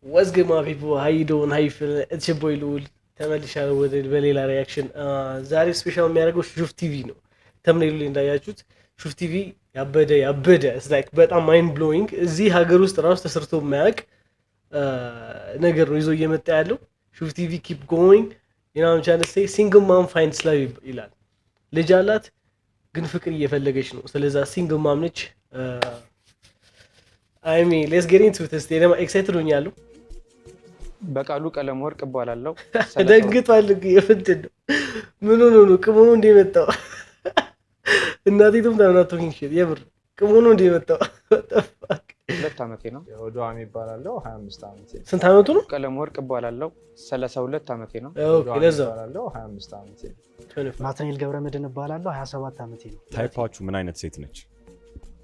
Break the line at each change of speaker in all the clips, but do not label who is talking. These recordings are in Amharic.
What's good my people? How you doing? How you feeling? It's your boy Lul. ተመልሻለሁ ወደ በሌላ ሪያክሽን ዛሬ ስፔሻል የሚያደርገው ሹፍ ቲቪ ነው። ተምኔሉ ላይ እንዳያችሁት ሹፍ ቲቪ ያበደ ኢትስ ላይክ በጣም ማይንድ ብሎዊንግ እዚህ ሀገር ውስጥ ራሱ ተሰርቶ የማያውቅ ነገር ነው ይዞ እየመጣ ያለው። ሹፍ ቲቪ ኪፕ ጎይንግ ዩናም ቻንስ ሲንግል ማም ፋይንድስ ላቭ ይላል። ልጅ አላት ግን ፍቅር እየፈለገች ነው። ስለዛ ሲንግል ማም ነች። አይ ሚን ሌትስ ጌት ኢንቱ ኢት። ደማ ኤክሳይትድ ሆኛለሁ።
በቃሉ ቀለም ወርቅ እባላለሁ።
ደግጧል። የፍንድን ነው ምን ሆኖ ነው ቅመሙ እንደመጣው እናቴቱም ታናቶኝ ይችላል። የምር ቅመሙ እንደመጣው ወጣፋክ
2 ዓመቴ ነው።
ወዷም ይባላል 25 ዓመቴ።
ስንት ዓመቱ ነው?
ቀለም ወርቅ እባላለሁ 32 ዓመቴ ነው።
ኦኬ ለዛው
25 ዓመቴ።
ናትናኤል ገብረመድህን እባላለሁ 27 ዓመቴ ነው።
ታይፓችሁ ምን አይነት ሴት ነች?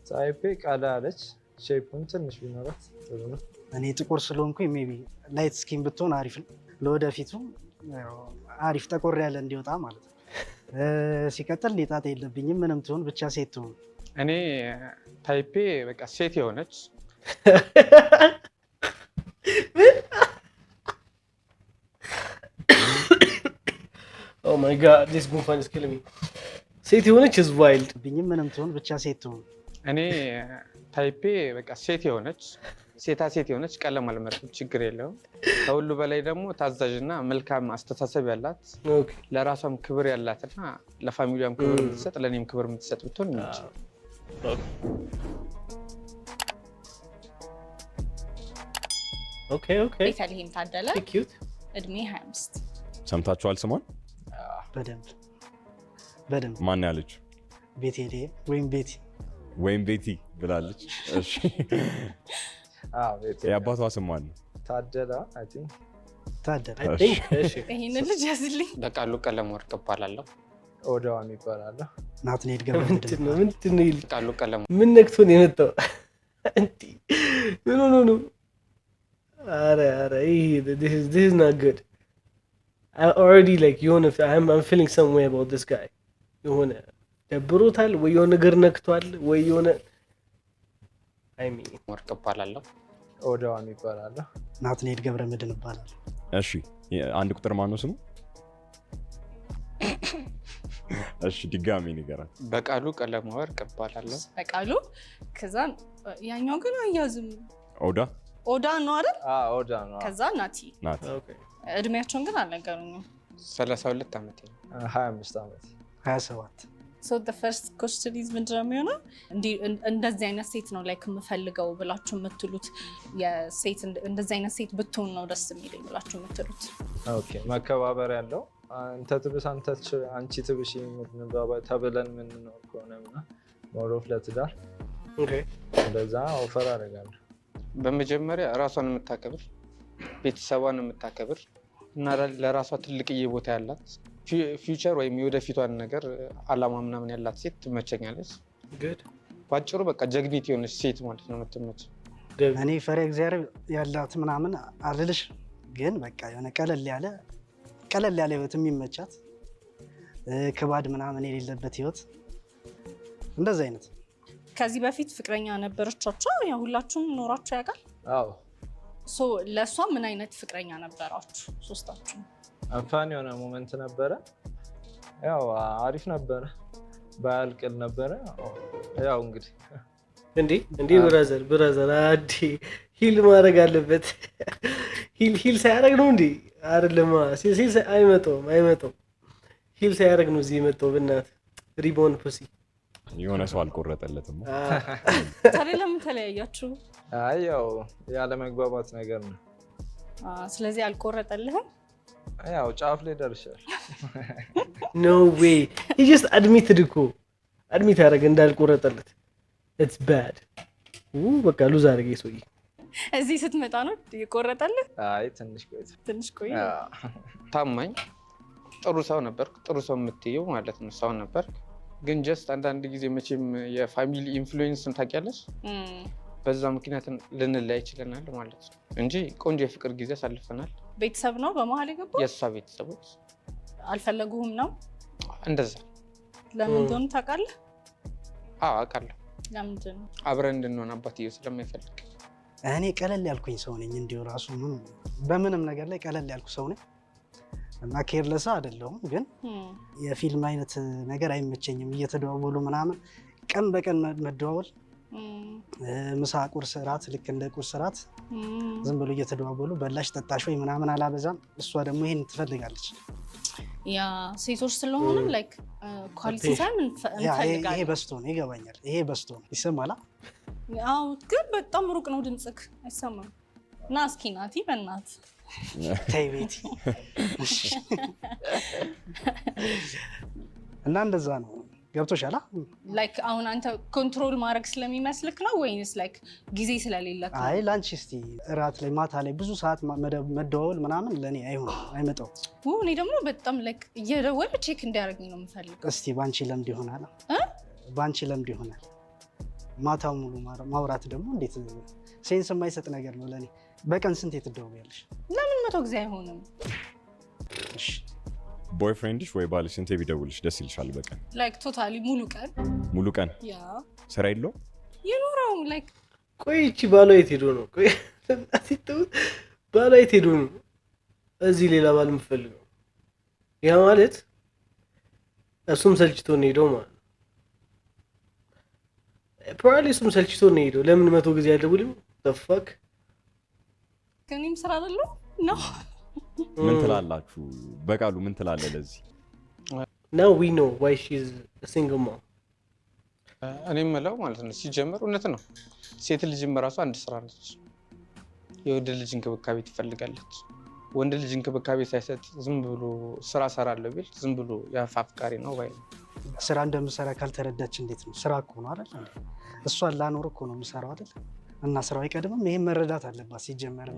ታይፔ ቀላ አለች። ሼፑን ትንሽ ቢኖራት ጥሩ ነው።
እኔ ጥቁር ስለሆንኩኝ ሜቢ ላይት ስኪን ብትሆን አሪፍ ነው። ለወደፊቱ አሪፍ ጠቆር ያለ እንዲወጣ ማለት ነው። ሲቀጥል ሊጣጣ የለብኝም ምንም ትሆን ብቻ ሴት ትሆን።
እኔ ታይፔ በቃ ሴት የሆነች
ኦ ማይ ጋድ ዲስ ጉንፋን ኢዝ ኪሊንግ ሚ። ሴት የሆነች ኢዝ ዋይልድ
ብኝም ምንም ትሆን ብቻ ሴት ትሆን።
እኔ ታይፔ በቃ ሴት የሆነች ሴት የሆነች ቀለም አልመርጥም፣ ችግር የለውም። ከሁሉ በላይ ደግሞ ታዛዥና መልካም አስተሳሰብ ያላት ለራሷም ክብር ያላትና ለፋሚሊያም ክብር የምትሰጥ ለኔም ክብር የምትሰጥ ብትሆን እንጂ
ኦኬ
ቤተልሔም ታደለ
ኪዩት
እድሜ 25
ሰምታችኋል ስሟን?
በደንብ
ማን ያለች?
ወይም ቤቲ
ብላለች። እሺ
ቤቴ
የአባቷ ስም ማን ነው?
ታደለ አይ ቲንክ
አይ ቲንክ እሺ
ይሄንን ልጅ ያዝልኝ።
በቃሉ ቀለም ወርቅ እባላለሁ።
ወዷም ይባላል።
ናትናኤል ገብረመድህን
ምንድን ነው ይል
በቃሉ ቀለም
ምን ነክቶ ነው የመጣው? እንዴ ምን ሆኖ ነው? ኧረ this is not good. I already like I'm feeling some way about this guy. የሆነ ደብሮታል ወይ የሆነ ነገር ነክቷል ወይ የሆነ አይ ሚን
ወርቅ እባላለሁ።
ወዷም ይባላል።
ናትናኤል ገብረመድህን እባላለሁ።
እሺ አንድ ቁጥር ማን ነው ስሙ? እሺ ድጋሚ ንገረን።
በቃሉ ቀለም ወርቅ እባላለሁ።
በቃሉ ከዛ ያኛው ግን አያዝም።
ኦዳ
ነው አይደል?
ኦዳ ነው።
ከዛ ናቲ።
ኦኬ
እድሜያቸውን ግን አልነገሩኝም።
32 ዓመቴ ነው።
25 ዓመቴ
27
So the first question is ምንድን ነው የሚሆነው? እንደዚህ አይነት ሴት ነው ላይክ የምፈልገው ብላችሁ የምትሉት የሴት እንደዚህ አይነት ሴት ብትሆን ነው ደስ የሚለኝ ብላችሁ የምትሉት?
ኦኬ መከባበር ያለው አንተ ትብስ አንቺ ትብሽ ተብለን የምንኖር ከሆነና ሞሮፍ ለትዳር
ኦኬ
እንደዛ ኦፈር አደርጋለሁ።
በመጀመሪያ ራሷን የምታከብር ቤተሰቧን የምታከብር እና ለራሷ ትልቅዬ ቦታ ያላት ፊውቸር ወይም የወደፊቷን ነገር አላማ ምናምን ያላት ሴት ትመቸኛለች።
ጉድ
ባጭሩ በቃ ጀግኒት የሆነች ሴት ማለት ነው የምትመች።
እኔ ፈሪሃ እግዚአብሔር ያላት ምናምን አልልሽ፣ ግን በቃ የሆነ ቀለል ያለ ህይወት የሚመቻት ክባድ ምናምን የሌለበት ህይወት እንደዛ አይነት።
ከዚህ በፊት ፍቅረኛ ነበረቻችሁ? ያው ሁላችሁም ኖራችሁ ያውቃል?
አዎ።
ሶ ለሷ ምን አይነት ፍቅረኛ ነበራችሁ ሶስታችሁ?
አንፋን የሆነ ሞመንት ነበረ። ያው አሪፍ ነበረ፣ ባያልቅል ነበረ። ያው እንግዲህ
እንዴ ብራዘር አዲ ሂል ማድረግ አለበት። ሂል ሳያደርግ ነው እንዴ? አይደለም ሲል አይመጣውም። ሂል ሳያደርግ ነው እዚህ የመጣው። በእናትህ ሪቦን ፑሲ
የሆነ ሰው አልቆረጠለትም።
ታዲያ ለምን ተለያያችሁ?
አይ ያው ያለ መግባባት ነገር ነው።
ስለዚህ አልቆረጠልህም?
ያው ጫፍ ላይ ደርሻል።
ኖ ዌይ he just admitted ያደረገ እንዳልቆረጠለት። it's bad በቃ ሉዝ አደረገ ሰውዬ።
እዚህ ስትመጣ ነው የቆረጠልህ?
አይ ትንሽ ቆይ።
ታማኝ ጥሩ ሰው ነበር። ጥሩ ሰው የምትየው ማለት ነው ሰው ነበር። ግን ጀስት አንዳንድ ጊዜ መቼም የፋሚሊ ኢንፍሉዌንስን ታውቂያለሽ፣ በዛ ምክንያት ልንለያይ ይችላል ማለት ነው እንጂ ቆንጆ የፍቅር ጊዜ አሳልፈናል።
ቤተሰብ ነው በመሀል የገባው?
የእሷ ቤተሰቦች
አልፈለጉህም ነው?
እንደዛ።
ለምን እንደሆነ ታውቃለህ?
አዎ አውቃለሁ።
ለምንድን ነው?
አብረን እንድንሆን አባትየው ስለማይፈልግ።
እኔ ቀለል ያልኩኝ ሰው ነኝ እንዲሁ ራሱ በምንም ነገር ላይ ቀለል ያልኩ ሰው ነኝ እና ኬርለስ አይደለሁም። ግን የፊልም አይነት ነገር አይመቸኝም። እየተደዋወሉ ምናምን ቀን በቀን መደዋወል ምሳ፣ ቁርስ፣ እራት ልክ እንደ ቁርስ እራት ዝም ብሎ እየተደዋወሉ በላሽ ጠጣሽ ወይ ምናምን አላበዛም። እሷ ደግሞ ይሄን ትፈልጋለች።
ያ ሴቶች ስለሆነ ላይክ ኳሊቲ ታይም እንፈልጋለን።
ይሄ በስቶ ነው ይገባኛል። ይሄ በስቶ ነው ይሰማላ።
አዎ ግን በጣም ሩቅ ነው ድምጽክ አይሰማም። እና እስኪ ናቲ በእናት
ተይ ቤቲ እና እንደዛ ነው። ገብቶሻል?
ላይክ አሁን አንተ ኮንትሮል ማድረግ ስለሚመስልክ ነው ወይንስ ላይክ ጊዜ ስለሌለክ?
አይ ላንቺ እስቲ እራት ላይ ማታ ላይ ብዙ ሰዓት መደዋወል ምናምን ለኔ አይመጣውም።
እኔ ደግሞ በጣም ላይክ እየደወለ ቼክ እንዲያደርግኝ ነው የምፈልገው።
እስቲ ባንቺ ለምድ ይሆናል ባንቺ ለምድ ይሆናል። ማታው ሙሉ ማውራት ደግሞ እንዴት ሴንስ የማይሰጥ ነገር ነው ለኔ። በቀን ስንት ትደዋወያለሽ?
ለምን 100 ጊዜ አይሆንም?
እሺ
ቦይፍሬንድሽ ወይ ባልሽ ስንቴ ቢደውልሽ ደስ ይልሻል በቀን?
ላይክ ቶታሊ ሙሉ ቀን
ያ ስራ የለውም
ይኖረው ላይክ
ቆይ እቺ ባሏ የት ሄዶ ነው? ቆይ ባሏ የት ሄዶ ነው እዚህ ሌላ ባል የምፈልገው? ያ ማለት እሱም ሰልችቶ ነው ሄደው ማለት ነው። ፕሮባብሊ እሱም ሰልችቶ ነው ሄደው። ለምን 100 ጊዜ አይደውልም? ተፈክ
ከኔም ስራ አይደለም ነው።
ምን ትላላችሁ? በቃሉ ምን ትላለህ ለዚህ?
Now we know why she's a single mom.
እኔ የምለው ማለት ነው ሲጀምር እውነት ነው። ሴት ልጅም ራሱ አንድ ስራ ነች። የወንድ ልጅ እንክብካቤ ትፈልጋለች። ወንድ ልጅ እንክብካቤ ሳይሰጥ ዝም ብሎ ስራ ሰራለሁ ቢል ዝም ብሎ ያፋፍቃሪ ነው ወይ?
ስራ እንደምሰራ ካልተረዳች እንዴት ነው? ስራ እኮ ነው አይደል? እሷን ላኖር እኮ ነው የምሰራው አይደል? እና ስራው አይቀድምም። ይሄን መረዳት አለባት። ሲጀመርም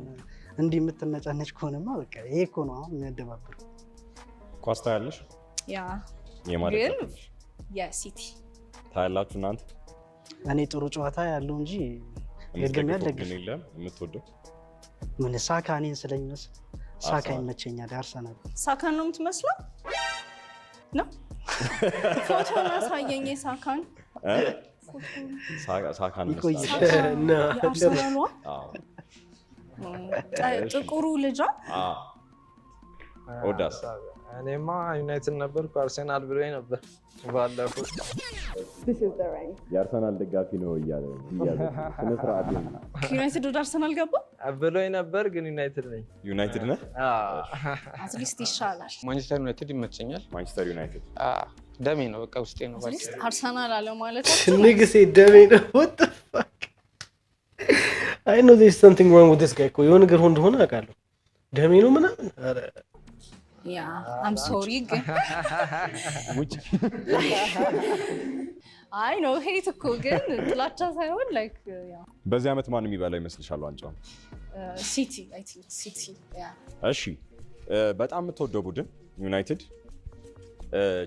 እንዲህ የምትነጫነጭ ከሆነማ በቃ ይሄ እኮ ነው አሁን የሚያደባብረው።
ኳስ ታያለሽ?
ያ
የማለት
ግን የሲቲ
ታያላችሁ እናንተ?
እኔ ጥሩ ጨዋታ ያለው እንጂ የግም ያለግም
የለም። የምትወደው
ምን ሳካ እኔን ስለሚመስል ሳካ ይመቸኛል። አርሰናል
ሳካን ነው የምትመስለው ነው። ፎቶን አሳየኝ ሳካን
ሳካን
ጥቁሩ ልጇ
ኦዳስ
እኔማ ዩናይትድ ነበርኩ አርሰናል ብሎኝ ነበር ባለፈው።
የአርሰናል ደጋፊ ነው እያለ ስነ ስርዓት
ዩናይትድ ወደ አርሰናል ገባ
ብሎኝ ነበር ግን ዩናይትድ ነኝ።
ዩናይትድ ነህ?
አትሊስት ይሻላል።
ማንቸስተር ዩናይትድ ይመቸኛል።
ማንቸስተር ዩናይትድ
ደሜ ነው በቃ ውስጤ ነው።
አትሊስት አርሰናል አለ ማለት
ንግሴ ደሜ ነው። what the fuck I know there's something wrong with this guy እኮ የሆነ ነገር እንደሆነ አውቃለሁ። ደሜ ነው ምናምን ኧረ
ያ I'm sorry ግን አይ ነው ሄት እኮ ግን ጥላቻ ሳይሆን ላይክ ያ
በዚህ ዓመት ማን የሚበላ ይመስልሻል ዋንጫውን?
ሲቲ አይ ቲንክ ሲቲ ያ
እሺ በጣም የምትወደው ቡድን ዩናይትድ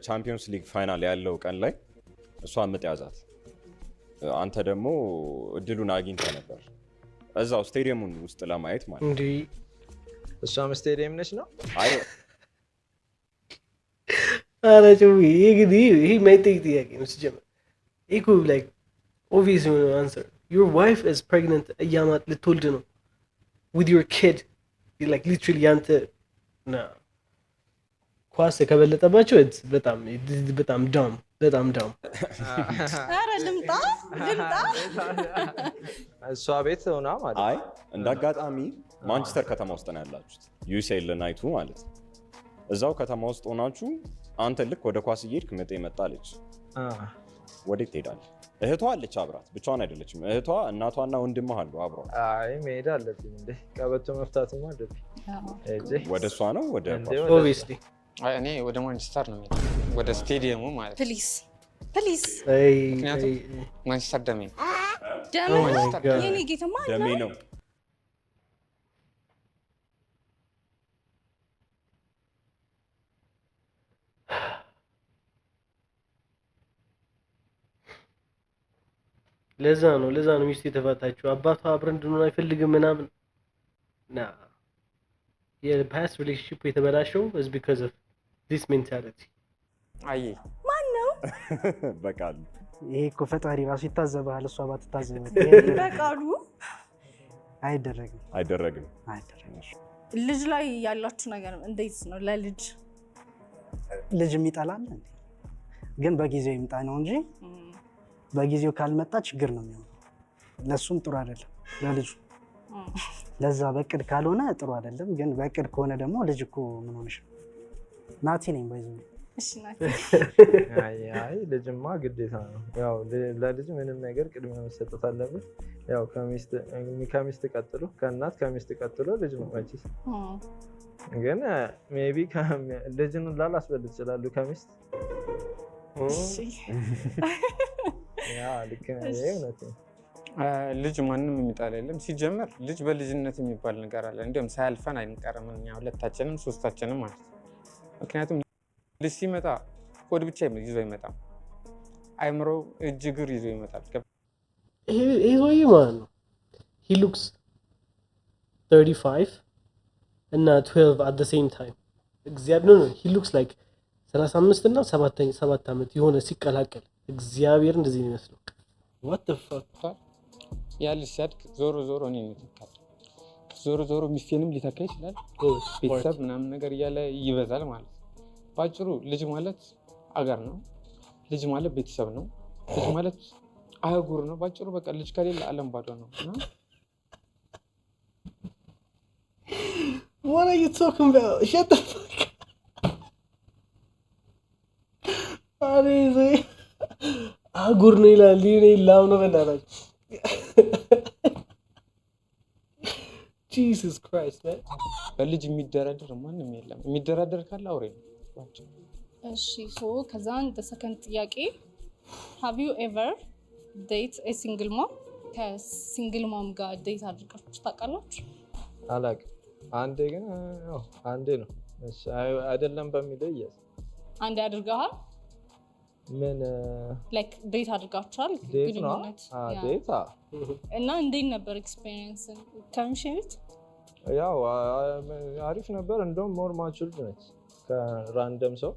ቻምፒዮንስ ሊግ ፋይናል ያለው ቀን ላይ እሷን ምጥ ያዛት። አንተ ደግሞ እድሉን አግኝተህ ነበር እዛው ስቴዲየሙን ውስጥ ለማየት ማለት
እንዴ?
እሷም ስቴዲየም ነች ነው?
አይ
ኧረ ጭዊ ይሄ የማይጠይቅ ጥያቄ ነው ሲጀመር። ይሄ እኮ like obvious answer. Your wife is pregnant እያማጥ ልትወልድ ነው with your kid. You like literally ያንተ ና ኳስ ከበለጠባቸው በጣም ዳም
ኧረ ልምጣ
እሷ ቤት ሆና ማለት
አይ እንዳጋጣሚ ማንቸስተር ከተማ ውስጥ ነው ያላችሁት። ዩሲኤል ናይቱ ማለት እዛው ከተማ ውስጥ ሆናችሁ አንተ ልክ ወደ ኳስ እየሄድክ ምጥ መጣለች። ወዴት ትሄዳለህ? እህቷ አለች አብራት፣ ብቻዋን አይደለችም። እህቷ እናቷና ወንድምህ አሉ አብረው።
አይ መሄድ አለብኝ እንዴ ቀበቶ መፍታትማ አለብኝ።
ወደ እሷ ነው ወደ
obviously
እኔ ወደ ማንቸስተር ነው የምሄደው፣ ወደ ስቴዲየሙ ማለት
ፕሊዝ
ምክንያቱም ማንቸስተር ደሜ ነው።
የኔ ጌታማ
ደሜ ነው።
ለዛ ነው ሚስቱ የተፋታችው። አባቷ አብረን እንድንሆን አይፈልግም ምናምን ና የፓስት ሪሌሽንሺፕ የተበላሸው is because of this mentality።
አይ
ማን ነው
በቃሉ
ይሄ እኮ ፈጣሪ ራሱ ይታዘባል። እሷ ባትታዘበው
በቃሉ
አይደረግም።
አይደረግም።
ልጅ ላይ ያላችሁ ነገር እንዴት ነው? ለልጅ
ልጅ የሚጠላል ግን በጊዜው ይምጣ ነው እንጂ በጊዜው ካልመጣ ችግር ነው የሚሆነው። ለሱም ጥሩ አይደለም ለልጁ። ለዛ በቅድ ካልሆነ ጥሩ አይደለም፣ ግን በቅድ ከሆነ ደግሞ ልጅ እኮ ምን ሆነሽ ናቲ ነኝ ባይዘው።
እሺ ናቲ
አይ ልጅማ ግዴታ ነው። ያው ለልጅ ምንም ነገር ቅድሚያ መሰጠት አለበት። ያው ከሚስት ቀጥሎ ከእናት ከሚስት ቀጥሎ ልጅ ነው መቼስ። ግን ሜቢ ልጅን ላላስበልጥ ይችላሉ ከሚስት። ያ ልክ ነው። እውነት ነው።
ልጅ ማንም የሚጣል የለም። ሲጀመር ልጅ በልጅነት የሚባል ነገር አለ። እንዲሁም ሳያልፈን አይንቀርም እኛ ሁለታችንም ሶስታችንም ማለት ነው። ምክንያቱም ልጅ ሲመጣ ሆድ ብቻ ይዞ አይመጣም፣ አይምሮ እጅ እግር ይዞ ይመጣል።
ይሄ ሰውዬ ማለት ነው he looks 35 እና 12 at the same time እግዚአብሔር ነው he looks like 35 እና 7 ዓመት የሆነ ሲቀላቀል እግዚአብሔር እንደዚህ ነው የሚመስለው። what the fuck
ያ ልጅ ሲያድግ ዞሮ እኔ ነው ተካል ዞሮ ሚስቴንም ሊተካ ይችላል። ቤተሰብ ምናምን ነገር እያለ ይበዛል ማለት ነው። ባጭሩ ልጅ ማለት አገር ነው። ልጅ ማለት ቤተሰብ ነው። ልጅ ማለት አህጉር ነው። ባጭሩ በቃ ልጅ ከሌለ ዓለም ባዶ ነው።
What are you talking about? Shut the fuck up. አሬ አህጉር ነው ይላል። እኔ ላም ነው በእናታችሁ። Jesus Christ man.
በልጅ የሚደራደር ማንም የለም። የሚደራደር ካለ አውሬ ነው።
እሺ ከዛን በሰከንድ ጥያቄ have you ever date a single mom? ከሲንግል ሞም ጋር ዴት አድርጋችሁ ታውቃላችሁ?
አላውቅም። አንዴ ግን አንዴ ነው። እሺ አይደለም በሚለው ይያዝ።
አንዴ አድርገሃል?
ምን
ላይክ ዴት አድርጋችኋል?
ዴት ነው? ዴት
እና እንዴት ነበር ኤክስፒሪየንስ? ከምሽት
ያው አሪፍ ነበር። እንደውም ሞር ማቹርድ ነች ከራንደም ሰው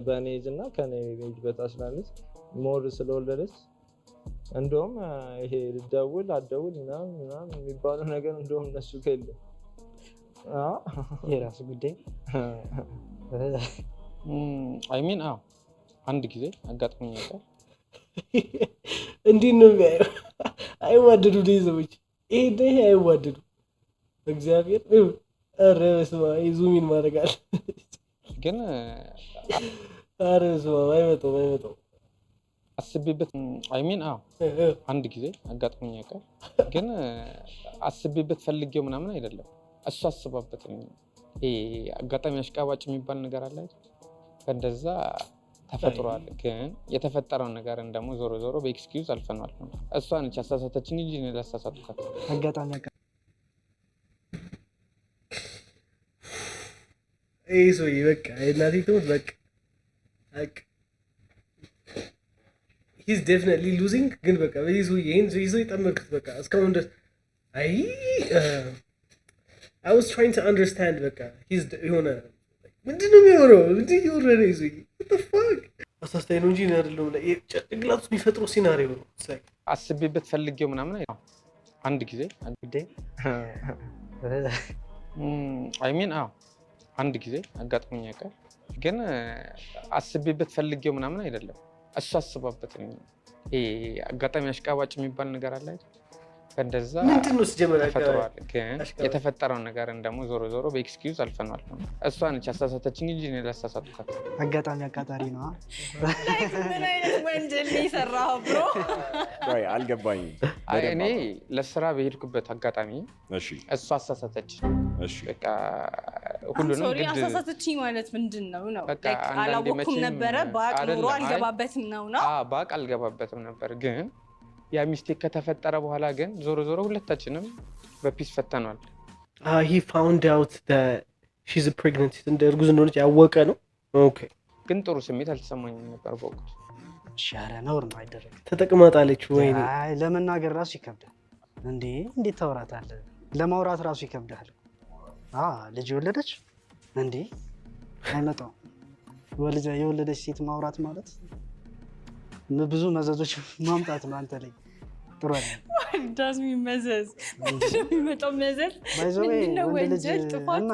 በኔ ኤጅ እና ከኔ ኤጅ በታች ናለች። ሞር ስለወለደች እንደውም ይሄ ልደውል አትደውል ምናምን የሚባለው ነገር እንደውም እነሱ ከሌለ
የራሱ ጉዳይ።
አይ ሚን አንድ ጊዜ አጋጥሞኝ ነበር።
እንዴት ነው የሚያየው? አይዋደዱ ሰዎች ይሄ አይዋደዱ። እግዚአብሔር ኧረ በስመ አብ ዙሚን ማድረግ አለ
ግን
ኧረ በስመ አብ አይመጣም
አስቤበት። አይ ሚን አንድ ጊዜ አጋጥሞኝ ነበር፣ ግን አስቤበት ፈልጌው ምናምን አይደለም። እሱ አስባበት ነው። ይሄ አጋጣሚ አሽቃባጭ የሚባል ነገር አለ አይደል? እንደዛ ተፈጥሯል። ግን የተፈጠረው ነገርን ደግሞ ዞሮ በኤክስኪውዝ አልፈናል። እሷ ነች አሳሳተችኝ እንጂ እኔ ላሳሳትኳት።
አጋጣሚ
ይሄ ሰውዬ በቃ እናቴ ትሙት በቃ he's definitely losing። ግን በቃ በዚህ ሰውዬ ይሄን ሰውዬ ጠመድኩት በቃ እስካሁን ድረስ I was trying to understand በቃ he's የሆነ ምንድን ነው የሚሆነው? ምንድን እየወረደ ነው ሰውዬ? what the fuck አሳስታይ ነው እንጂ አይደለም። ጭንቅላቱ የሚፈጥረው ሲናሪዮ ነው።
አስቤበት ፈልጌው ምናምን አንድ ጊዜ አይ ሚን አንድ ጊዜ አጋጥሞኝ ያውቃል፣ ግን አስቤበት ፈልጌው ምናምን አይደለም። እሱ አስባበት ነው። ይሄ አጋጣሚ አሽቃባጭ የሚባል ነገር አለ አይደል? እንደዛ
ምንድነው ሲጀመር
ተፈጥሯል። ግን የተፈጠረው ነገርን ደግሞ ዞሮ በኤክስኪውዝ አልፈናል። እሷ ነች አሳሳተችኝ እንጂ እኔ ላሳሳትኳት።
አጋጣሚ ነው።
ምን አይነት ወንጀል የሰራው ብሮ?
አልገባኝም።
እኔ ለስራ በሄድኩበት አጋጣሚ እሷ አሳሳተች። በቃ ሁሉንም
ግድ አሳሳተችኝ ማለት ምንድነው ነው? አላወኩም ነበረ። ባቅ ኑሮ አልገባበትም ነው።
ባቅ አልገባበትም ነበር። ግን ያ ሚስቴክ ከተፈጠረ በኋላ ግን ዞሮ ሁለታችንም በፒስ ፈተናል።
he found out that she's pregnant እርጉዝ እንደሆነች ያወቀ ነው። ኦኬ
ግን ጥሩ ስሜት አልተሰማኝም ነበር በወቅቱ።
ሻረ ነውር ነው አይደረግ።
ተጠቅማታለች ወይ?
አይ ለመናገር ራሱ ይከብዳል። እንዴት ታወራታለህ? ለማውራት ራሱ ይከብዳል። ልጅ ወለደች እንዴ? አይመጣም። የወለደች ሴት ማውራት ማለት ብዙ መዘዞች ማምጣት ነው አንተ ላይ። ጥሩ አይደለም።
ዳዝ የሚመዘዝ የሚመጣው መዘዝ ምንድነው? ወንጀል ጥፋት
እና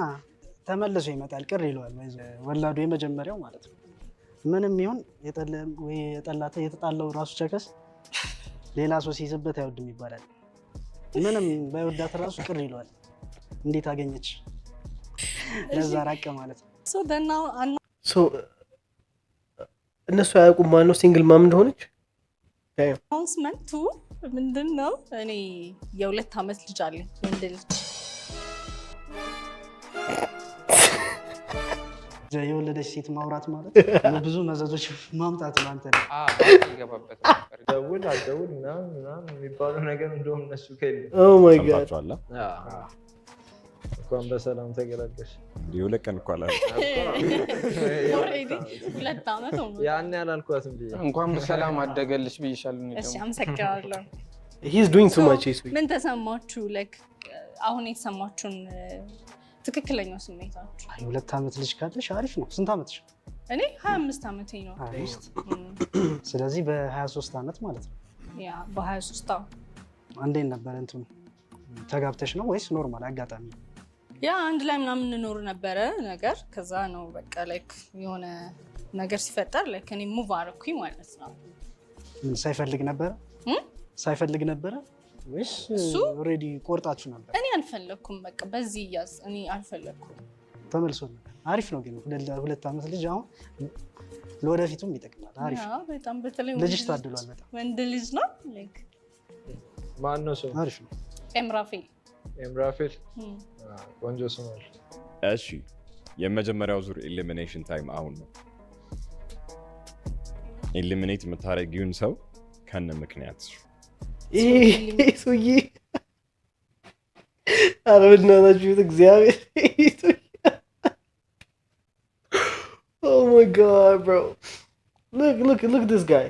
ተመልሶ ይመጣል። ቅር ይለዋል። ወላዱ የመጀመሪያው ማለት ነው። ምንም ይሁን የተጣለው ራሱ ቸከስ ሌላ ሰው ሲይዝበት አይወድም ይባላል። ምንም ባይወዳት ራሱ ቅር ይለዋል። እንዴት አገኘች? ለዛ ራቀ ማለት ነው።
እነሱ አያውቁም ማለት ነው ሲንግል ማም እንደሆነች።
አናውንስመንቱ ምንድን ነው? እኔ የ2 ዓመት ልጅ አለኝ፣ ወንድ ልጅ።
የወለደች ሴት ማውራት ማለት ብዙ መዘዞች ማምጣት ነው። አንተ
ይገባበት
ደውል አትደውል ምናምን የሚባለው ነገር እንደውም እነሱ
ሰምታችኋል።
እንኳን በሰላም ተገላገልሽ።
እንዲህ 2 ቀን እኮ አላልኩም።
ኦልሬዲ 2 ዓመት ነው።
ያን ያላልኳትም ብዬ
እንኳን በሰላም አደገልሽ ብዬሻለሁ።
እሺ አመሰግናለሁ።
he's doing too much this week።
ምን ተሰማችሁ? ላይክ አሁን የተሰማችሁን ትክክለኛው ስሜታችሁ?
2 ዓመት ልጅ ካለሽ አሪፍ ነው። ስንት ዓመትሽ?
እኔ 25 ዓመቴ ነው።
ስለዚህ በ23 ዓመት ማለት ነው።
ያ በ23
እንዴት ነበር እንትኑ? ተጋብተሽ ነው ወይስ ኖርማል አጋጣሚ?
ያ አንድ ላይ ምናምን እንኖር ነበረ ነገር። ከዛ ነው በቃ ላይክ የሆነ ነገር ሲፈጠር ላይክ እኔ ሙቭ አደረኩኝ ማለት ነው።
ሳይፈልግ ነበረ ወይስ ኦልሬዲ ቆርጣችሁ ነበር?
እኔ አልፈለኩም። በቃ በዚህ ያዝ እኔ አልፈለኩም።
ተመልሶ ነበር። አሪፍ ነው ግን 2 ዓመት ልጅ አሁን ለወደፊቱም ይጠቅማል። አሪፍ ነው
በጣም። በተለይ
ልጅሽ ታድሏል በጣም።
ወንድ ልጅ ነው። ላይክ
ማን ነው ስሙ?
አሪፍ ነው።
ኤምራፌል ቆንጆ ስም አለ።
እሺ የመጀመሪያው ዙር ኤሊሚኔሽን ታይም አሁን ነው። ኤሊሚኔት የምታደርጊውን ሰው ከነ ምክንያት
ሰውዬ ኧረ በእናታችሁ እግዚአብሔር። Oh my god bro, look at this guy.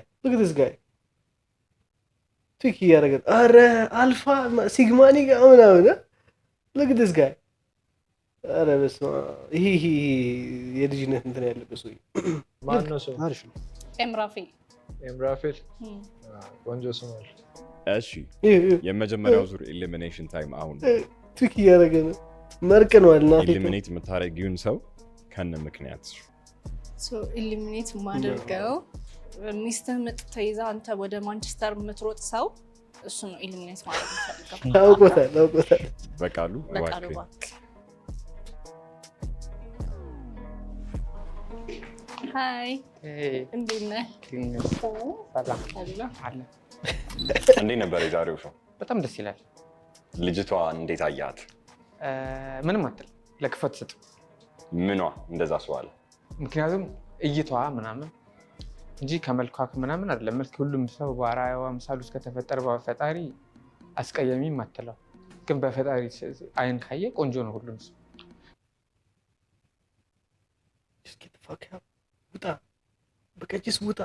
ትክ እያደረገ ኧረ አልፋ ሲግማኒ ጋር ምናምን look at this guy። ኧረ በስመ አብ ይሄ የልጅነት እንትን ያለበት ሰውዬ
ማን ነው ስሙ?
አሪፍ ነው።
ኤምራፌል ቆንጆ ስም አለ።
እሺ የመጀመሪያው ዙር ኤሊሚኔሽን ታይም አሁን ነው።
ትክ እያደረገ ነው። መርቀነዋል እና
ኤሊሚኔት የምታደርጊውን ሰው ከነ ምክንያት
ኤሊሚኔት ማድረገው ሚስትህ ምጥ ተይዛ አንተ ወደ ማንቸስተር የምትሮጥ ሰው እሱ ነው ኤሊሚኔት ማድረግ ፈልገው።
አውቆታል።
በቃሉ
እባክህ። ሃይ እንዴት ነህ?
እንዴት ነበር የዛሬው ሾው?
በጣም ደስ ይላል።
ልጅቷ እንዴት አያት?
ምንም አትል፣ ለክፈት ስጥ።
ምኗ እንደዛ ሰዋለ?
ምክንያቱም እይቷ ምናምን እንጂ ከመልኳ ምናምን አይደለም። መልክ ሁሉም ሰው በአርአያዋ ምሳሌ ውስጥ ከተፈጠረ በፈጣሪ አስቀያሚም አትለው፣ ግን በፈጣሪ አይን ካየ ቆንጆ ነው ሁሉም ሰው።
ውጣ በቃ ጅስ ውጣ።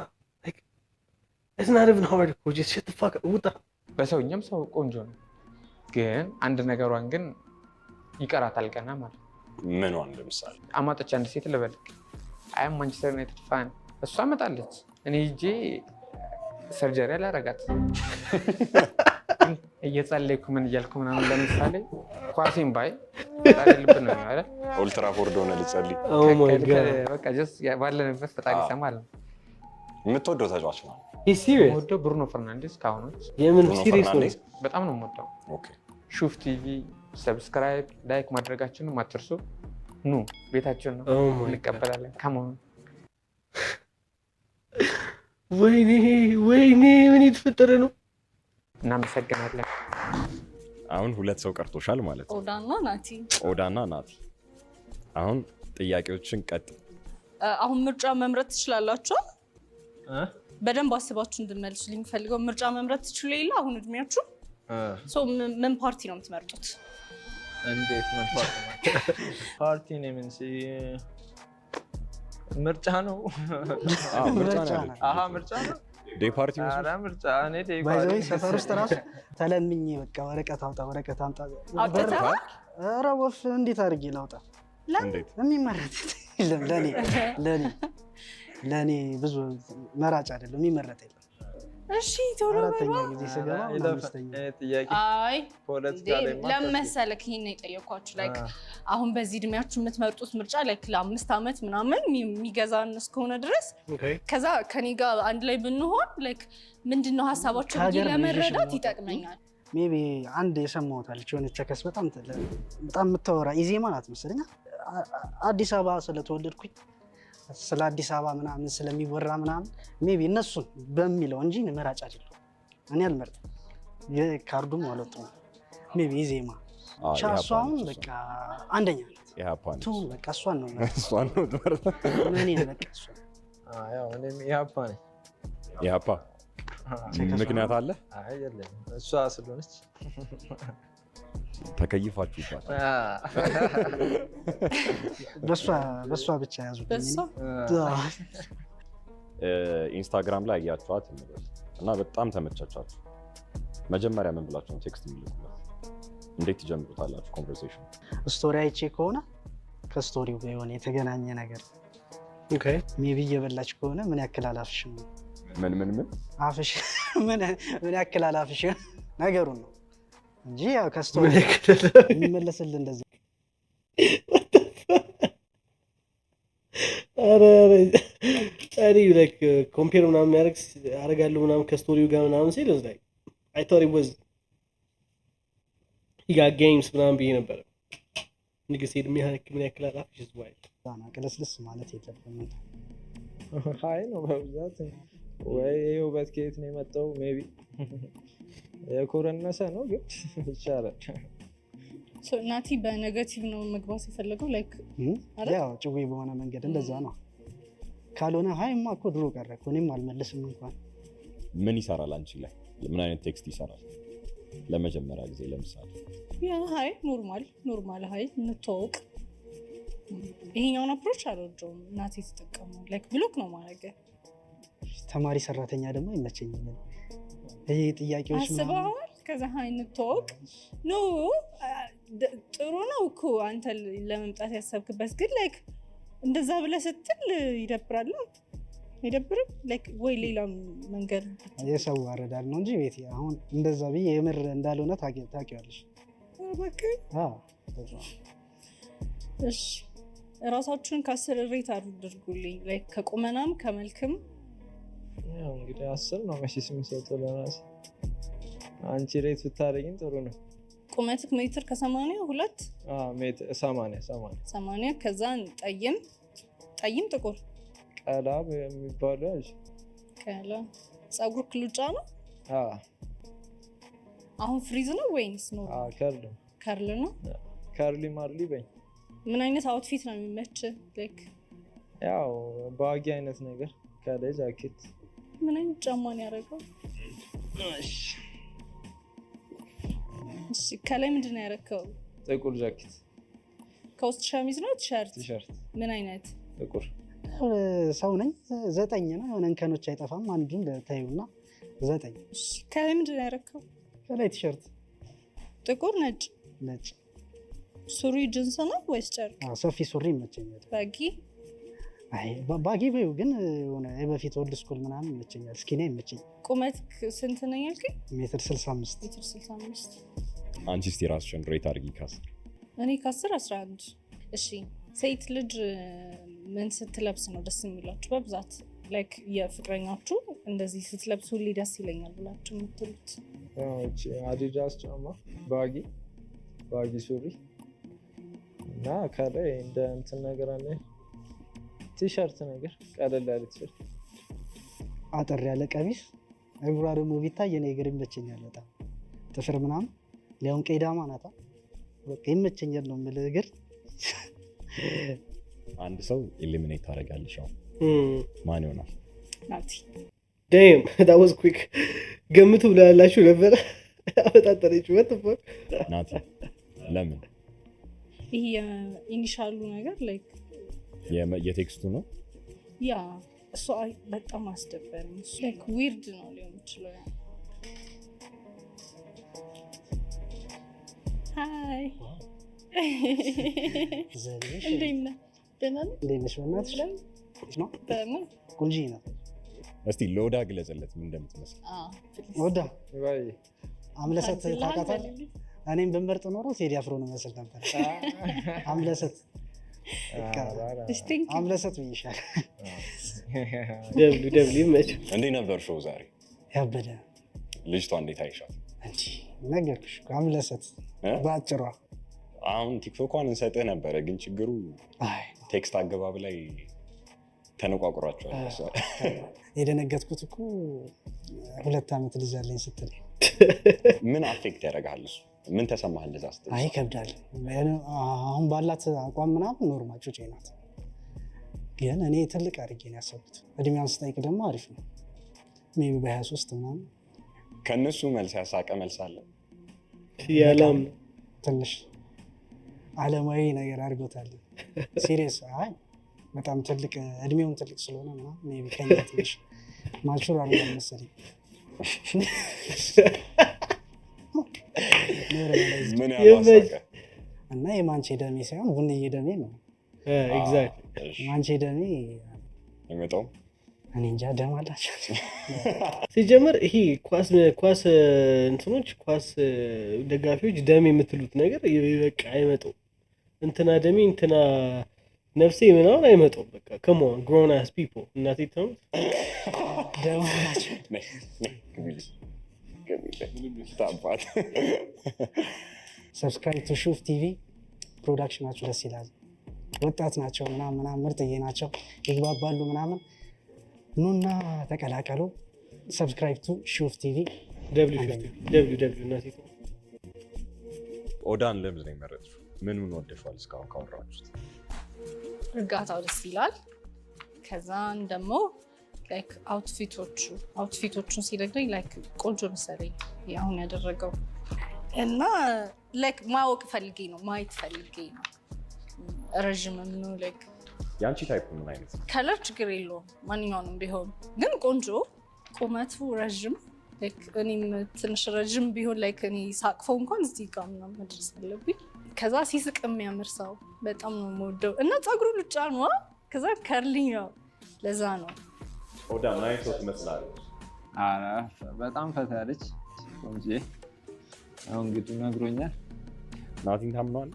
It's not even hard እኮ just shut the fuck up ውጣ።
በሰውኛም ሰው ቆንጆ ነው፣ ግን አንድ ነገሯን ግን ይቀራታል ገና ማለት።
ምኗን? ለምሳሌ
አማጦች አንድ ሴት ልበልክ፣ አያም ማንቸስተር ዩናይትድ ፋን እሷ አመጣለች፣ እኔ ሂጄ ሰርጀሪ አላረጋት እየጸለይኩ ምን እያልኩ ምናምን። ለምሳሌ ኳሴን ባይ ልብ ነው አይደል?
ኦልትራፎርድ ሆነ ልጸልይ
በቃ ጀስት ባለንበት ፈጣሪ ይሰማል።
የምትወደው ተጫዋች ነው?
የምወደው ብሩኖ ፈርናንዴዝ ከአሁኖች።
የምን ሲሪየስ ነው?
በጣም ነው የምወደው። ሹፍ ቲቪ ሰብስክራይብ ላይክ ማድረጋችንን አትርሱ። ኑ ቤታችን ነው እንቀበላለን። ከመሆኑ
ወይኔ ምን የተፈጠረ ነው?
እናመሰግናለን።
አሁን 2 ሰው ቀርቶሻል ማለት ነው። ኦዳና ናቲ። አሁን ጥያቄዎችን ቀጥል።
አሁን ምርጫ መምረጥ ትችላላችሁ። በደንብ አስባችሁ እንድመልሱልኝ የምፈልገው ምርጫ መምረጥ ትችሉ የለ አሁን እድሜያችሁ ምን ፓርቲ ነው የምትመርጡት?
እንዴት ምን ፓርቲ ነው? ምን ምርጫ ነው? ምርጫ ነው።
ዴይ ፓርቲ ነው።
ኧረ ምርጫ እኔ ዴይ
ፓርቲ ሰፈር ውስጥ ራሱ ተለምኜ በቃ ወረቀት አምጣ ኧረ ወፍ እንዴት አድርጌ ላውጣ? የሚመረጥ የለም ለኔ ብዙ መራጭ አይደለም፣ የሚመረጥ የለም።
እሺ ቶሎ
አራተኛ
በሏ።
ጊዜ ስገባ አሁን አምስተኛ።
ጥያቄ
አይ
ፖለቲካ ላይ
ለምን መሰለክ ይሄን ነው የጠየኳችሁ። ላይክ አሁን በዚህ እድሜያችሁ የምትመርጡት ምርጫ ላይክ ለ5 ዓመት ምናምን የሚገዛን እስከሆነ ድረስ ከዛ ከኔ ጋር አንድ ላይ ብንሆን ላይክ ምንድነው ሀሳባችሁ ብዬ ለመረዳት ይጠቅመኛል።
ሜቢ አንድ የሰማሁት አለች የሆነች ቸከስ በጣም የምታወራ ኢዜማ ናት መሰለኝ። አዲስ አበባ ስለተወለድኩኝ ስለ አዲስ አበባ ምናምን ስለሚወራ ምናምን ሜቢ እነሱን በሚለው እንጂ መራጭ አይደለም። እኔ አልመርጥም። የካርዱም አልወጣም። ሜቢ ኢዜማ ቻሷን በቃ አንደኛ
ኢህአፓን
ቱ በቃ እሷን ነው
እሷን ነው ማለት
እኔ በቃ እሷን
ያው እኔም ኢህአፓ ነኝ።
ኢህአፓ ምክንያት አለ?
አይ የለም እሷ ስለሆነች
ተከይፋችሁባት።
በሷ ብቻ ያዙ።
ኢንስታግራም ላይ ያያችኋት እና በጣም ተመቻቻችሁ። መጀመሪያ ምን ብላችሁ ነው ቴክስት የሚልኩላት? እንዴት ትጀምሩታላችሁ ኮንቨርሴሽን?
ስቶሪ አይቼ ከሆነ ከስቶሪው ጋር የሆነ የተገናኘ ነገር ሜቢ እየበላች ከሆነ ምን ያክል አላፍሽ ነው
ምን
አፍሽ ምን ያክል አላፍሽ ነገሩን ነው እንጂ ያው ከስቶሪ የሚመለስልህ እንደዚህ
አረ ላይክ ኮምፔር ምናምን የሚያደርግ አደርጋለሁ ምናምን ከስቶሪው ጋር ምናምን ሲል እዚህ ላይ አይ ቶት ኢት ዋዝ ሂ ጋት ጌምስ ምናምን ብዬ ነበረ። ንግስ ሄድ ምን ያክል አላፍሽ ዝዋይ
ቅለስልስ ማለት የለብንም።
ሀይ ነው በብዛት ወይ ውበት ከየት ነው የመጣው? ሜቢ የኮረነሰ ነው ግን ይቻላል።
ናቲ በኔጋቲቭ ነው መግባት የፈለገው ላይክ
ያው ጭዌ በሆነ መንገድ እንደዛ ነው። ካልሆነ ሀይማ እኮ ድሮ ቀረ እኮ እኔም አልመልስም እንኳን።
ምን ይሰራል አንቺ ላይ? ምን አይነት ቴክስት ይሰራል? ለመጀመሪያ ጊዜ ለምሳሌ
ያ ሀይ ኖርማል ሀይ እንተዋወቅ። ይሄኛውን አፕሮች አልወደውም። ናቲ ተጠቀመው ላይክ ብሎክ ነው ማድረግ።
ተማሪ ሰራተኛ ደግሞ ይመቸኛል። ይሄ ጥያቄዎች
አስበዋል። ከዛ ሀይ እንተዋወቅ ኖ ጥሩ ነው እኮ አንተ ለመምጣት ያሰብክበት፣ ግን ላይክ እንደዛ ብለህ ስትል ይደብራል። አይደብርም? ላይክ ወይ ሌላ መንገድ
የሰው አረዳድ ነው እንጂ ቤት አሁን እንደዛ ብዬ የምር እንዳልሆነ ታውቂዋለሽ።
እሺ እራሳችሁን ከ10 ሬት አድርጉልኝ። ላይክ ከቁመናም ከመልክም
ያው እንግዲህ 10 ነው መቼስ የምሰጠው ለራሴ። አንቺ ሬት ብታደርጊኝ ጥሩ ነው።
ቁመትክ ሜትር ከ82
ሜትር 80
ከዛን ጠይም ጥቁር
ቀላ የሚባለው አለ።
ቀላ ፀጉር ክሉጫ ነው። አሁን ፍሪዝ ነው ወይንስ ነው? ከርል ነው።
ከርሊ ማርሊ በይ።
ምን አይነት አውትፊት ነው የሚመች? ላይክ
ያው ባጊ አይነት ነገር ከላይ ጃኬት።
ምን አይነት ጫማ ነው ያደረገው? እሺ ከላይ ምንድን ነው ያደረከው?
ጥቁር ጃኬት።
ከውስጥ ሸሚዝ ነው ቲሸርት? ምን አይነት?
ጥቁር።
ሰው ነኝ 9 ነው። የሆነ እንከኖች አይጠፋም። አንዱን ታዩና 9።
እሺ ከላይ ምንድን ነው ያደረከው?
ከላይ ቲሸርት
ጥቁር ነጭ። ሱሪ ጅንስ ነው ወይስ ጨርቅ?
ሰፊ ሱሪ ይመቸኛል።
ባጊ?
አይ ባጊ በይው ግን የሆነ የበፊት ኦልድ ስኩል ምናምን ይመቸኛል። ስኪኒ አይመቸኝም።
ቁመት ስንት ነኝ ያልከኝ?
ሜትር 65
አንቺ እስቲ ራስሽን ሬት አድርጊ ከ10።
እኔ ከ10 11። እሺ ሴት ልጅ ምን ስትለብስ ነው ደስ የሚላችሁ በብዛት? ላይክ የፍቅረኛችሁ እንደዚህ ስትለብስ ሁሌ ደስ ይለኛል ብላችሁ የምትሉት?
አዲዳስ ጫማ፣ ባጊ ሱሪ እና ከላይ እንደ እንትን ነገር አለ ቲሸርት ነገር ቀለል ያለ ቲሸርት፣
አጠር ያለ ቀሚስ። እግሯ ደግሞ ቢታይ የኔ እግር ይመቸኛል በጣም ጥፍር ምናምን ሊያውን ቀዳማ ናታ በቃ ይመቸኛል ነው የምልህ እግር።
አንድ ሰው ኤሊሚኔት ታደርጋለሽ። ማን ይሆናል?
ናቲ።
ዳም that was quick ገምቱ ብላላችሁ ነበር። አፈጣጠረችው ወጥፎ
ናቲ። ለምን?
ይሄ ኢኒሻሉ ነገር ላይክ
የቴክስቱ ነው።
ያ እሱ በጣም አስደበረኝ። ላይክ ዊርድ ነው ሊሆን ይችላል። ሃይ እንዴት ነህ? ደህና ነህ?
እንዴት ነሽ? በእናትሽ ነው ቆንጆ ነው።
እስቲ ሎዳ ግለጽለት ምን እንደምትመስል።
ወዳ
ወይ
አምለሰት ታውቃታለህ? እኔም ብመርጥ ኖሮ ቴዲ አፍሮ ነው መስል ነበር። አምለሰት አምለሰት ብይሻል።
ደብሊ መች
እንዴት ነበር ሾው ዛሬ?
ያበደ
ልጅቷ እንዴት አይሻት?
እንዴ ነገርኩሽ አምለሰት ባጭሯ።
አሁን ቲክቶኳን እንሰጥህ ነበረ፣ ግን ችግሩ ቴክስት አገባብ ላይ ተነቋቁሯቸዋል።
የደነገጥኩት እኮ 2 ዓመት ልጅ አለኝ ስትል
ምን አፌክት ያደርጋል እሱ? ምን ተሰማህ እንደዛ ስትል?
አይ ይከብዳል። አሁን ባላት አቋም ምናምን ኖርማል ጩጬ ናት፣ ግን እኔ ትልቅ አድርጌ ነው ያሰብኩት። እድሜዋን ስጠይቅ ደግሞ አሪፍ ነው ሜይ ቢ በ23 ምናምን።
ከእነሱ መልስ ያሳቀ መልስ አለ
ያለም
ትንሽ አለማዊ ነገር አድርጎታል። ሲሪየስ አይ በጣም ትልቅ እድሜውም ትልቅ ስለሆነ ምናምን ሜይ ቢ ከኛ ትንሽ ማቹር አድርጓል መሰለኝ።
ምን ያላሳቀ
እና የማንቼ ደሜ ሳይሆን ቡንዬ ደሜ ነው።
ኤግዛክትሊ
ማንቼ ደሜ
አይመጣውም።
እኔ እንጃ ደም አላቸው።
ሲጀመር ይሄ ኳስ እንትኖች ኳስ ደጋፊዎች ደም የምትሉት ነገር በቃ አይመጣው። እንትና ደሜ እንትና ነፍሴ ምናምን አይመጣው። በቃ come on grown ass people እናቴ ተም
ደም አላቸው።
ታባት
ሰብስክራይብ ቱ ሹፍ ቲቪ። ፕሮዳክሽናቸው ደስ ይላል። ወጣት ናቸው ምናምን ምርጥዬ ናቸው፣ ይግባባሉ ምናምን። ኑና ተቀላቀሉ። ሰብስክራይብ ቱ ሹፍ ቲቪ
www እናቴ ተም።
ኦዳን ለምን ነው የመረጥሽው? ምኑን ወደሽዋል እስካሁን ካወራችሁት?
እርጋታው ደስ ይላል። ከዛን ደግሞ ላይክ አውትፊቶቹን ሲነግረኝ ላይክ ቆንጆ መሰለኝ አሁን ያደረገው እና ላይክ ማወቅ ፈልጌ ነው ማየት ፈልጌ ነው። ረዥም ነው ላይክ
ያንቺ ታይፕ ምን አይነት
ከለር ችግር የለውም ማንኛውንም ቢሆን ግን ቆንጆ ቁመቱ ረዥም ላይክ እኔም ትንሽ ረዥም ቢሆን ላይክ እኔ ሳቅፈው እንኳን እዚህ ጋር ምናምን መድረስ አለብኝ። ከዛ ሲስቅ የሚያምር ሰው በጣም ነው የምወደው እና ፀጉሩ ሉጫ ነው። ከዛ ከርሊ ነው ለዛ ነው።
ኦዳ ናይቶ ትመስላለች።
ኧረ በጣም ፈታ ያለች ቆንጆ። አሁን እንግዲህ ነግሮኛል።
ናቲን ታምነዋል?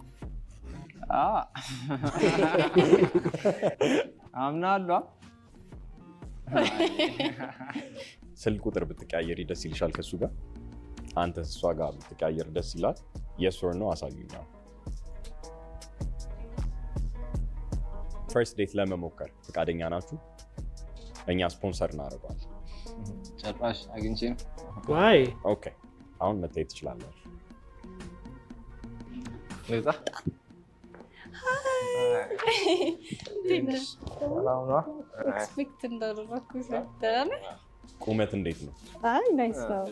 አምናለሁ።
ስልክ ቁጥር ብትቀያየሪ ደስ ይልሻል ከሱ ጋር? አንተ እሷ ጋር ብትቀያየር ደስ ይላል? የስ ኦር ኖ አሳዩኝ። ፈርስት ዴት ለመሞከር ፈቃደኛ ናችሁ? እኛ ስፖንሰር እናደርገዋለን።
ጨራሽ አግኝቼ ነው።
ዋይ
ኦኬ፣ አሁን መታየት ትችላላችሁ።
ለዛ
ኤክስፔክት እንዳደረኩት
ቁመት እንዴት ነው?
አይ ናይስ ነው።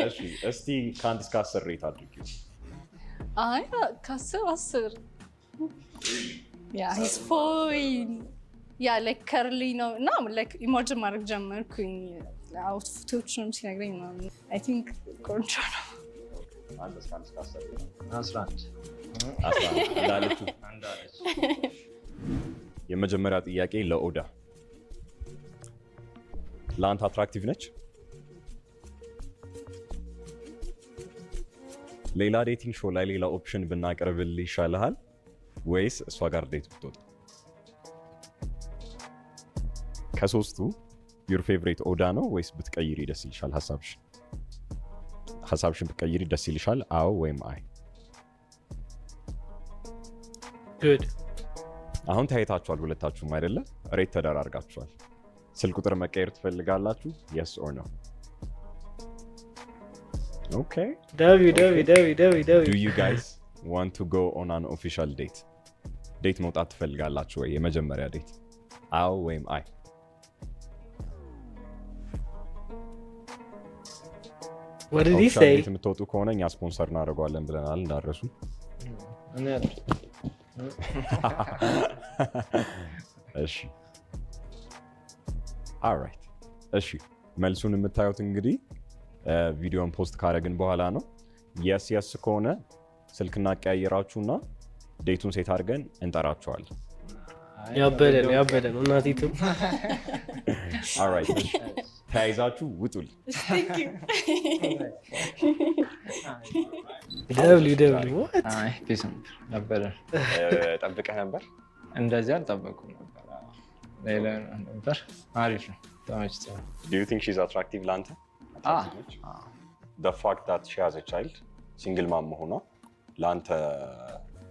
እሺ፣ እስቲ ከ1 እስከ 10 ሬት አድርጊው።
አይ ከ10 ያ ሂስ ፎይን ያ ላይክ ከርሊ ነው እና ላይክ ኢሞጅን ማድረግ ጀመርኩኝ። አውትፊቶቹንም ሲነግረኝ ነው አይ ቲንክ ቆንጆ ነው።
አንድ እስከ 10
11
እንዳለችው የመጀመሪያ ጥያቄ ለኦዳ፣ ለአንተ አትራክቲቭ ነች? ሌላ ዴቲንግ ሾው ላይ ሌላ ኦፕሽን ብናቀርብልህ ይሻልሃል ወይስ እሷ ጋር ዴት ብትወጣ? ከሶስቱ ዩር ፌቨሪት ኦዳ ነው ወይስ ብትቀይሪ ደስ ይልሻል? ሀሳብሽን ብትቀይሪ ደስ ይልሻል? አዎ ወይም አይ?
ጉድ።
አሁን ታይታችኋል ሁለታችሁም አይደለ? ሬት ተደራርጋችኋል። ስልክ ቁጥር መቀየር ትፈልጋላችሁ? የስ ኦር ኖ? ኦኬ። ዱ ዩ ጋይስ ዋንት ቱ ጎ ኦን አን ኦፊሻል ዴት? ዴት መውጣት ትፈልጋላችሁ ወይ? የመጀመሪያ ዴት አዎ ወይም አይ? ዴት የምትወጡ ከሆነ እኛ ስፖንሰር እናደርገዋለን ብለናል እንዳረሱ። እሺ ኦልራይት። እሺ መልሱን የምታዩት እንግዲህ ቪዲዮን ፖስት ካደረግን በኋላ ነው። የስ ከሆነ ስልክ እናቀያየራችሁና ዴቱን ሴት አድርገን እንጠራችኋለን።
ያበደ ነው እናቲቱም
ኦልራይት ተያይዛችሁ ውጡል
ደብሊው
ነበረ
ጠብቀህ ነበር
እንደዚህ አልጠበኩም ነበር ሌላ ነበር አሪፍ ነው ተመችቶኝ
do you think she's attractive ላንተ the fact that she has a child single mom መሆኗ ላንተ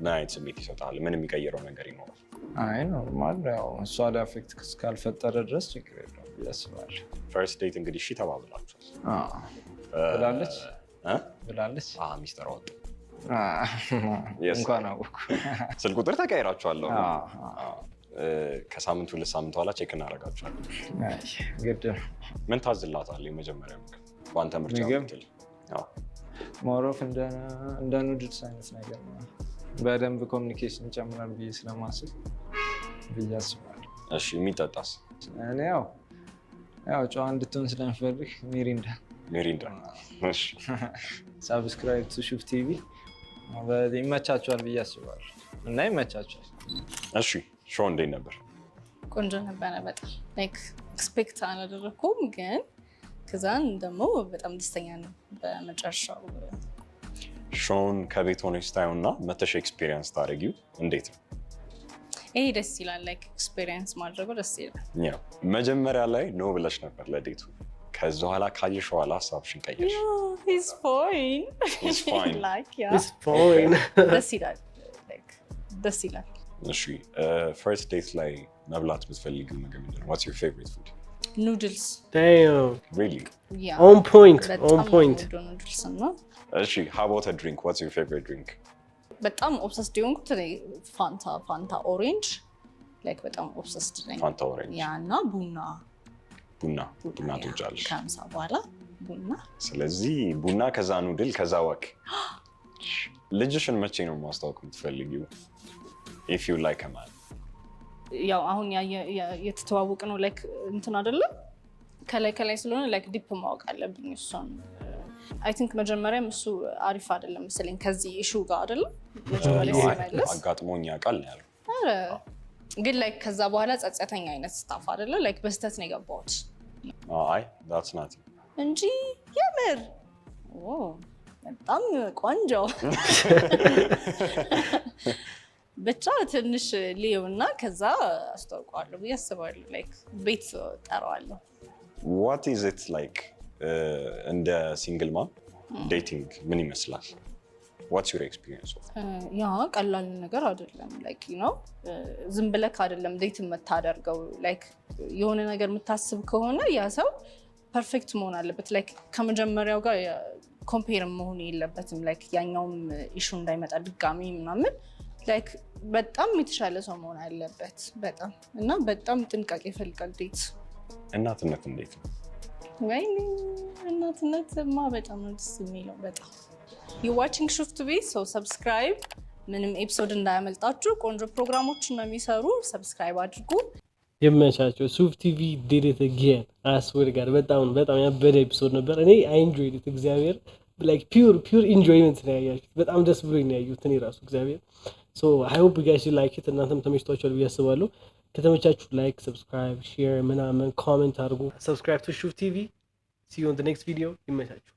ምን አይነት ስሜት ይሰጣል ምን የሚቀይረው ነገር ይኖራል
አይ ኖርማል ያው እሷ ላይ አፌክት እስካልፈጠረ ድረስ ችግር የለውም ያስባል
ፈርስት ዴት እንግዲህ እሺ ተባብላችኋል
ብላለች
ሚስጥር አወጡ
እንኳን አወኩ
ስልክ ቁጥር ተቀይራችኋል ከሳምንት 2 ሳምንት በኋላ ቼክ እናደርጋችኋለን
ግድ
ምን ታዝላታለህ የመጀመሪያ ምግብ በአንተ ምርጫ ምትል
ሞሮፍ እንደ ኑድልስ አይነት ነገር ነው በደንብ ኮሚኒኬሽን ጨምራል ብዬ ስለማስብ ብዬ አስባለሁ
እሺ የሚጠጣስ
እኔ ያው ጨዋ እንድትሆን ስለምፈልግ ሚሪንዳ
እሺ
ሰብስክራይብ ቱ ሹፍ ቲቪ ይመቻችኋል ብዬ አስባለሁ እና ይመቻችኋል
እሺ ሾው እንዴት ነበር
ቆንጆ ነበረ በጣም ላይክ ኤክስፔክት አላደረኩም ግን ከዛን ደግሞ በጣም ደስተኛ ነኝ በመጨረሻው
ሾውን ከቤት ሆነሽ ታዩና መተሽ ኤክስፒሪየንስ ታደርጊው እንዴት ነው
ይሄ ደስ ይላል ላይክ ኤክስፒሪየንስ ማድረጉ ደስ ይላል
ያው መጀመሪያ ላይ ኖ ብለሽ ነበር ለዴቱ ከዛ በኋላ ካየሽ በኋላ ሀሳብሽን ቀየርሽ
he's fine
like
it's fine
ደስ ይላል ላይክ ደስ ይላል
እሺ ፈርስት ዴት ላይ መብላት የምትፈልጊው ምግብ ምንድን ነው what's your favorite food
noodles
damn
really
yeah
on point
noodles ነው
እሺ how about a drink what's your favorite drink
በጣም ኦብሰስድ የሆንኩት ፋንታ ኦሬንጅ ላይክ በጣም ኦብሰስድ ነኝ
ፋንታ ኦሬንጅ
ያና ቡና
ትወጃለሽ
ከምሳ በኋላ ቡና
ስለዚህ ቡና ከዛ ኑድል ከዛ ወክ ልጅሽን መቼ ነው ማስተዋወቅ የምትፈልጊው if you like a man
ያው አሁን የተተዋወቅ ነው ላይክ እንትን አይደለም ከላይ ስለሆነ ላይክ ዲፕ ማወቅ አለብኝ እሷን አይ ቲንክ መጀመሪያም እሱ አሪፍ አይደለም መሰለኝ ከዚህ ኢሹ ጋር አይደለም መጀመሪያ ሲመለስ
አጋጥሞኝ ያውቃል ነው ያለው
አረ ግን ላይክ ከዛ በኋላ ጸጸተኛ አይነት ስታፍ አይደለም ላይክ በስተት ነው የገባሁት
አይ that's not
እንጂ የምር በጣም ቆንጆ ብቻ ትንሽ ሊዮና ከዛ አስተዋውቀዋለሁ ብዬ አስባለሁ ላይክ ቤት ጠራዋለሁ
what is it like እንደ ሲንግል ማም ዴቲንግ ምን ይመስላል what's your experience of
ያ ቀላል ነገር አይደለም ላይክ ዝም ብለህ አይደለም ዴት የምታደርገው ላይክ የሆነ ነገር የምታስብ ከሆነ ያ ሰው ፐርፌክት መሆን አለበት ላይክ ከመጀመሪያው ጋር ኮምፔር መሆን የለበትም ላይክ ያኛውም ኢሹ እንዳይመጣ ድጋሚ ምናምን ላይክ በጣም የተሻለ ሰው መሆን አለበት በጣም እና በጣም ጥንቃቄ ይፈልጋል ዴት
እናትነት እንዴት ነው
ወይ እናትነትማ በጣም ነው ደስ የሚለው በጣም you watching ሹፍ ቲቪ so subscribe ምንም ኤፒሶድ እንዳያመልጣችሁ ቆንጆ ፕሮግራሞች ነው የሚሰሩ ሰብስክራይብ አድርጉ
የመቻቸው ሹፍ ቲቪ did it again አስወር ጋር በጣም ያበደ ኤፒሶድ ነበር እኔ I enjoyed it እግዚአብሔር like pure enjoyment ነው ያያችሁት በጣም ደስ ብሎኝ ነው ያዩት እኔ ራሱ እግዚአብሔር so I hope you guys like it እናንተም ተመችቷችኋል ብዬ አስባለሁ ከተመቻችሁ ላይክ ሰብስክራይብ ሼር ምናምን ኮሜንት አድርጉ subscribe to ሹፍ ቲቪ see you on the next video ይመቻችሁ